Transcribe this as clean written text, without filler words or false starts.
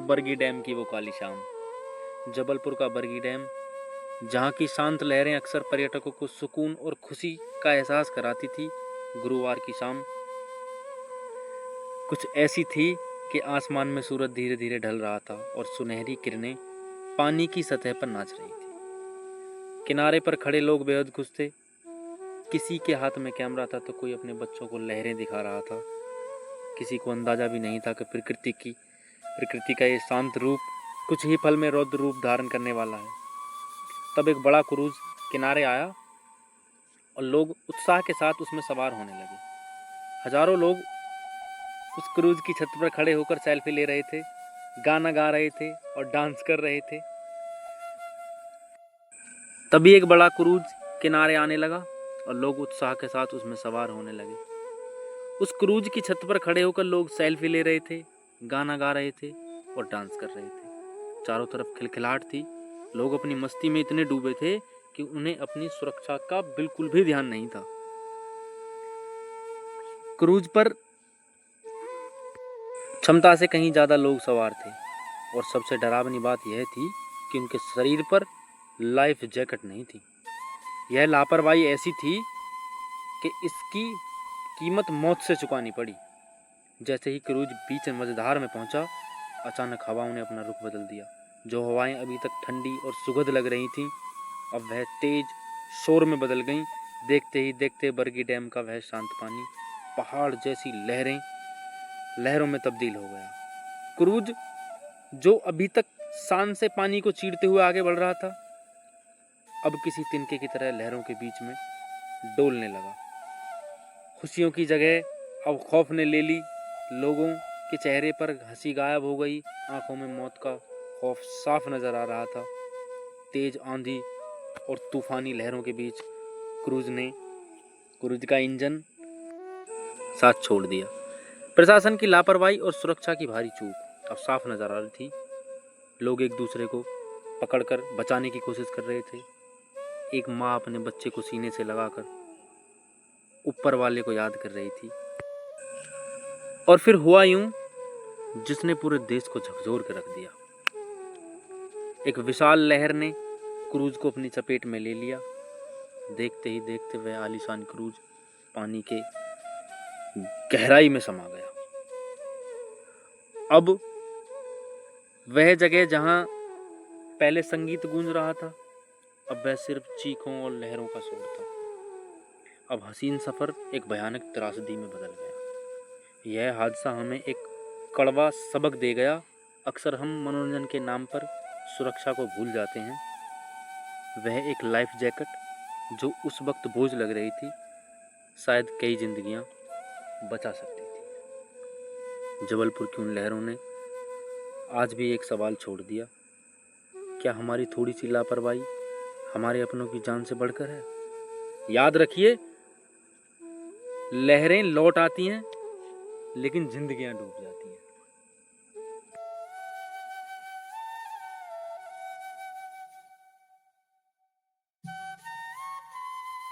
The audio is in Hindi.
बरगी डैम की वो काली शाम। जबलपुर का बरगी डैम, जहाँ की शांत लहरें अक्सर पर्यटकों को सुकून और खुशी का एहसास कराती थी। गुरुवार की शाम कुछ ऐसी थी कि आसमान में सूरज धीरे धीरे ढल रहा था और सुनहरी किरणें पानी की सतह पर नाच रही थी। किनारे पर खड़े लोग बेहद खुश थे। किसी के हाथ में कैमरा था तो कोई अपने बच्चों को लहरें दिखा रहा था। किसी को अंदाजा भी नहीं था कि प्रकृति का ये शांत रूप कुछ ही पल में रौद्र रूप धारण करने वाला है। तब एक बड़ा क्रूज किनारे आया और लोग उत्साह के साथ उसमें सवार होने लगे। हजारों लोग उस क्रूज की छत पर खड़े होकर सेल्फी ले रहे थे, गाना गा रहे थे और डांस कर रहे थे। तभी एक बड़ा क्रूज किनारे आने लगा और लोग उत्साह के साथ उसमें सवार होने लगे। उस क्रूज की छत पर खड़े होकर लोग सेल्फी ले रहे थे, गाना गा रहे थे और डांस कर रहे थे। चारों तरफ खिलखिलाहट थी। लोग अपनी मस्ती में इतने डूबे थे कि उन्हें अपनी सुरक्षा का बिल्कुल भी ध्यान नहीं था। क्रूज पर क्षमता से कहीं ज्यादा लोग सवार थे और सबसे डरावनी बात यह थी कि उनके शरीर पर लाइफ जैकेट नहीं थी। यह लापरवाही ऐसी थी कि इसकी कीमत मौत से चुकानी पड़ी। जैसे ही क्रूज बीच मझधार में पहुंचा, अचानक हवाओं ने अपना रुख बदल दिया। जो हवाएं अभी तक ठंडी और सुखद लग रही थीं, अब वह तेज शोर में बदल गईं। देखते ही देखते बरगी डैम का वह शांत पानी पहाड़ जैसी लहरों में तब्दील हो गया। क्रूज जो अभी तक शान से पानी को चीरते हुए आगे बढ़ रहा था, अब किसी तिनके की तरह लहरों के बीच में डोलने लगा। खुशियों की जगह अब खौफ ने ले ली। लोगों के चेहरे पर हंसी गायब हो गई, आंखों में मौत का खौफ साफ नजर आ रहा था। तेज आंधी और तूफानी लहरों के बीच क्रूज का इंजन साथ छोड़ दिया। प्रशासन की लापरवाही और सुरक्षा की भारी चूक अब साफ नजर आ रही थी। लोग एक दूसरे को पकड़कर बचाने की कोशिश कर रहे थे। एक माँ अपने बच्चे को सीने से लगाकर ऊपर वाले को याद कर रही थी। और फिर हुआ यूं जिसने पूरे देश को झकझोर कर रख दिया। एक विशाल लहर ने क्रूज को अपनी चपेट में ले लिया। देखते ही देखते वह आलीशान क्रूज पानी के गहराई में समा गया। अब वह जगह जहां पहले संगीत गूंज रहा था, अब वह सिर्फ चीखों और लहरों का शोर था। अब हसीन सफर एक भयानक त्रासदी में बदल गया। यह हादसा हमें एक कड़वा सबक दे गया। अक्सर हम मनोरंजन के नाम पर सुरक्षा को भूल जाते हैं। वह एक लाइफ जैकेट जो उस वक्त बोझ लग रही थी, शायद कई जिंदगियां बचा सकती थी। जबलपुर की उन लहरों ने आज भी एक सवाल छोड़ दिया, क्या हमारी थोड़ी सी लापरवाही हमारे अपनों की जान से बढ़कर है? याद रखिए, लहरें लौट आती हैं लेकिन जिंदगियां डूब जाती हैं।